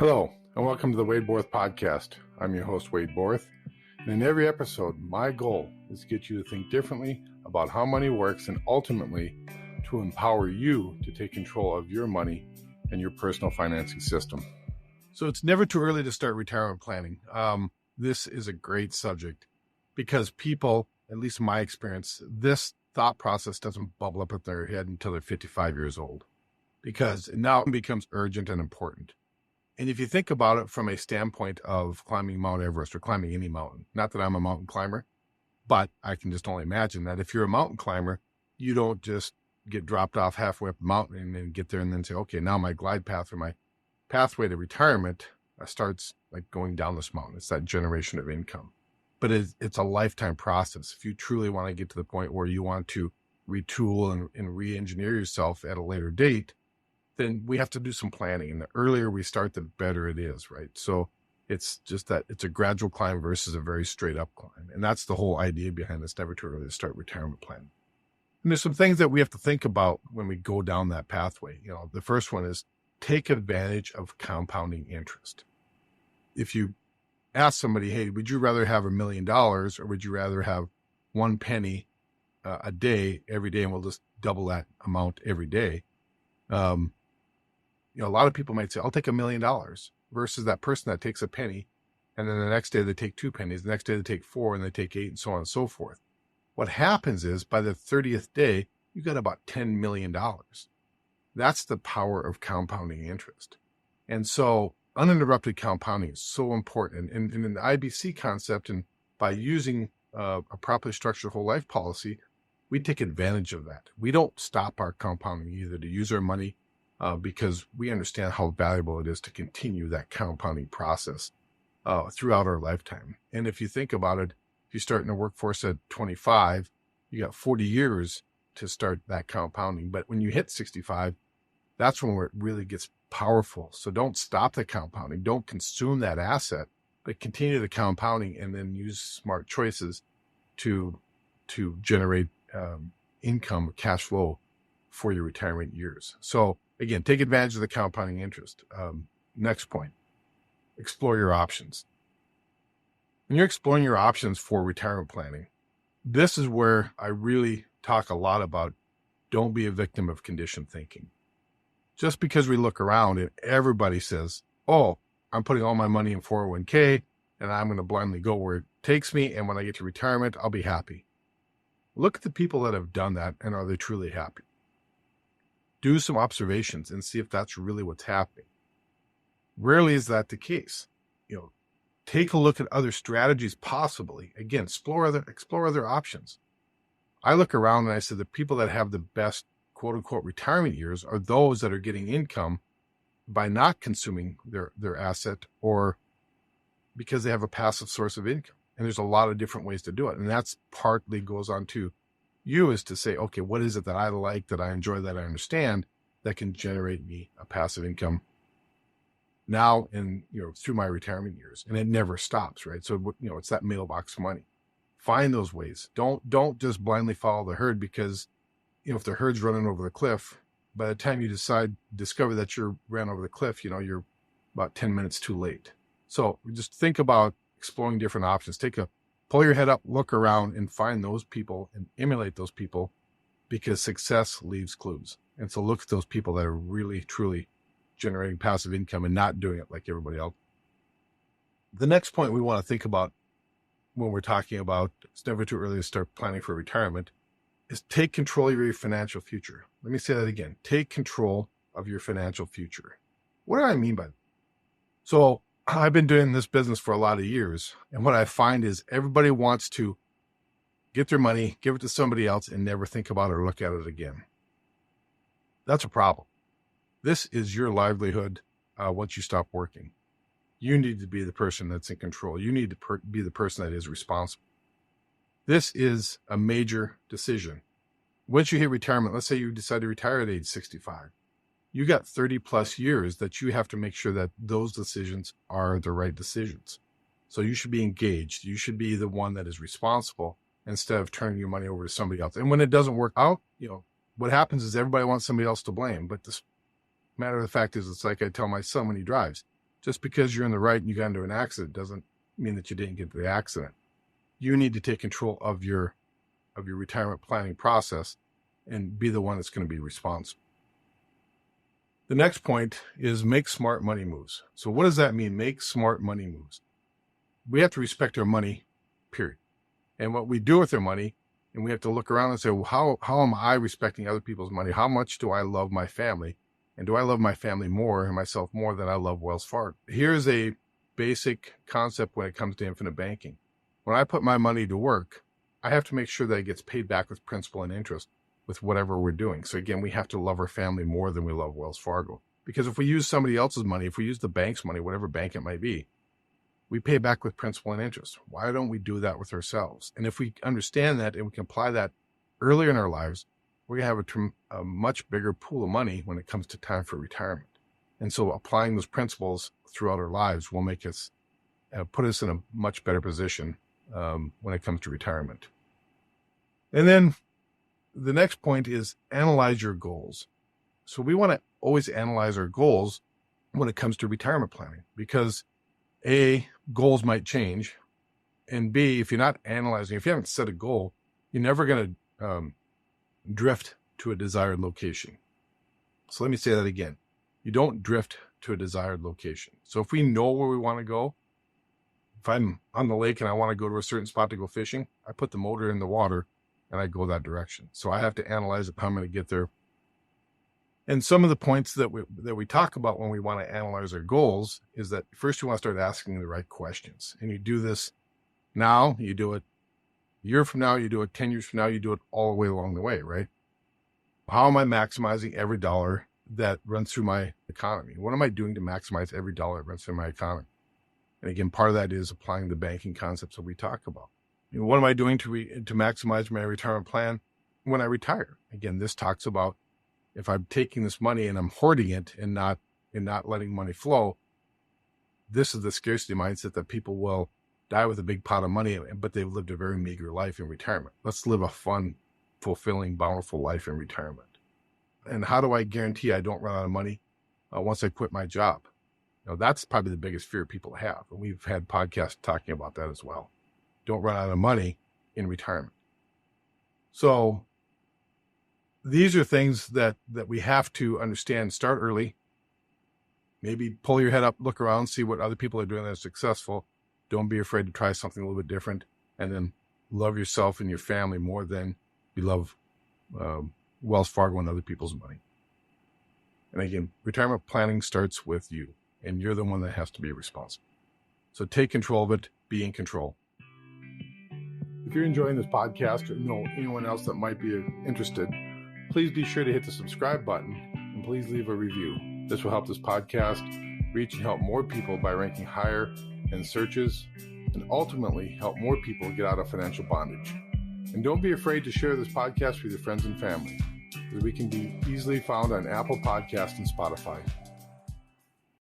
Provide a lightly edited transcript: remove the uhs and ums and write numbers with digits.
Hello, and welcome to the Wade Borth podcast. I'm your host, Wade Borth, and in every episode, my goal is to get you to think differently about how money works and ultimately to empower you to take control of your money and your personal financing system. So it's never too early to start retirement planning. This is a great subject because people, at least in my experience, this thought process doesn't bubble up in their head until they're 55 years old, because now it becomes urgent and important. And if you think about it from a standpoint of climbing Mount Everest or climbing any mountain, not that I'm a mountain climber, but I can just only imagine that if you're a mountain climber, you don't just get dropped off halfway up the mountain and then get there and then say, okay, now my glide path or my pathway to retirement starts like going down this mountain. It's that generation of income. But it's a lifetime process. If you truly want to get to the point where you want to retool and re-engineer yourself at a later date, then we have to do some planning. And the earlier we start, the better it is, right? So it's just that it's a gradual climb versus a very straight up climb. And that's the whole idea behind this, never too early to start retirement planning. And there's some things that we have to think about when we go down that pathway. You know, the first one is take advantage of compounding interest. If you ask somebody, hey, would you rather have $1 million or would you rather have 1 penny a day every day, and we'll just double that amount every day? A lot of people might say, I'll take $1 million versus that person that takes a penny. And then the next day they take 2 pennies. The next day they take 4 and they take 8 and so on and so forth. What happens is by the 30th day, you got about $10 million. That's the power of compounding interest. And so uninterrupted compounding is so important. And in the IBC concept, and by using a properly structured whole life policy, we take advantage of that. We don't stop our compounding either to use our money because we understand how valuable it is to continue that compounding process throughout our lifetime. And if you think about it, if you start in the workforce at 25, you got 40 years to start that compounding. But when you hit 65, that's when it really gets powerful. So don't stop the compounding. Don't consume that asset, but continue the compounding and then use smart choices to generate income, cash flow for your retirement years. So again, take advantage of the compounding interest. Next point, explore your options. When you're exploring your options for retirement planning, this is where I really talk a lot about don't be a victim of conditioned thinking. Just because we look around and everybody says, oh, I'm putting all my money in 401k and I'm going to blindly go where it takes me. And when I get to retirement, I'll be happy. Look at the people that have done that, and are they truly happy? Do some observations and see if that's really what's happening. Rarely is that the case. Take a look at other strategies possibly. Again, explore other options. I look around and I say the people that have the best quote unquote retirement years are those that are getting income by not consuming their asset or because they have a passive source of income. And there's a lot of different ways to do it. And that's partly goes on to you is to say, okay, what is it that I like, that I enjoy, that I understand that can generate me a passive income now and, through my retirement years. And it never stops, right? So, it's that mailbox money. Find those ways. Don't just blindly follow the herd because, if the herd's running over the cliff, by the time you discover that you're ran over the cliff, you're about 10 minutes too late. So just think about exploring different options. Pull your head up, look around and find those people and emulate those people because success leaves clues. And so look at those people that are really, truly generating passive income and not doing it like everybody else. The next point we want to think about when we're talking about it's never too early to start planning for retirement is take control of your financial future. Let me say that again. Take control of your financial future. What do I mean by that? So I've been doing this business for a lot of years. And what I find is everybody wants to get their money, give it to somebody else, and never think about it or look at it again. That's a problem. This is your livelihood once you stop working. You need to be the person that's in control. You need to be the person that is responsible. This is a major decision. Once you hit retirement, let's say you decide to retire at age 65. You got 30 plus years that you have to make sure that those decisions are the right decisions. So you should be engaged. You should be the one that is responsible instead of turning your money over to somebody else. And when it doesn't work out, what happens is everybody wants somebody else to blame. But the matter of the fact is, it's like I tell my son when he drives, Just because you're in the right and you got into an accident doesn't mean that you didn't get into the accident. You need to take control of your retirement planning process and be the one that's going to be responsible. The next point is make smart money moves. So what does that mean? Make smart money moves. We have to respect our money, period. And what we do with our money, and we have to look around and say, well, how am I respecting other people's money? How much do I love my family? And do I love my family more and myself more than I love Wells Fargo? Here's a basic concept when it comes to infinite banking. When I put my money to work, I have to make sure that it gets paid back with principal and interest with whatever we're doing. So again, we have to love our family more than we love Wells Fargo. Because if we use somebody else's money, if we use the bank's money, whatever bank it might be, we pay back with principal and interest. Why don't we do that with ourselves? And if we understand that and we can apply that earlier in our lives, we're going to have a much bigger pool of money when it comes to time for retirement. And so applying those principles throughout our lives will make us, put us in a much better position when it comes to retirement. And then the next point is analyze your goals. So we want to always analyze our goals when it comes to retirement planning, because A, goals might change, and B, if you're not analyzing, if you haven't set a goal, you're never going to drift to a desired location. So let me say that again. You don't drift to a desired location. So if we know where we want to go, if I'm on the lake and I want to go to a certain spot to go fishing, I put the motor in the water and I go that direction. So I have to analyze how I'm going to get there. And some of the points that we talk about when we want to analyze our goals is that first you want to start asking the right questions. And you do this now, you do it a year from now, you do it 10 years from now, you do it all the way along the way, right? How am I maximizing every dollar that runs through my economy? What am I doing to maximize every dollar that runs through my economy? And again, part of that is applying the banking concepts that we talk about. What am I doing to maximize my retirement plan when I retire? Again, this talks about if I'm taking this money and I'm hoarding it and not letting money flow, this is the scarcity mindset that people will die with a big pot of money, but they've lived a very meager life in retirement. Let's live a fun, fulfilling, bountiful life in retirement. And how do I guarantee I don't run out of money once I quit my job? That's probably the biggest fear people have. And we've had podcasts talking about that as well. Don't run out of money in retirement. So these are things that we have to understand. Start early. Maybe pull your head up, look around, see what other people are doing that are successful. Don't be afraid to try something a little bit different. And then love yourself and your family more than you love Wells Fargo and other people's money. And again, retirement planning starts with you, and you're the one that has to be responsible. So take control of it. Be in control. If you're enjoying this podcast or know anyone else that might be interested, please be sure to hit the subscribe button and please leave a review. This will help this podcast reach and help more people by ranking higher in searches and ultimately help more people get out of financial bondage. And don't be afraid to share this podcast with your friends and family, as we can be easily found on Apple Podcasts and Spotify.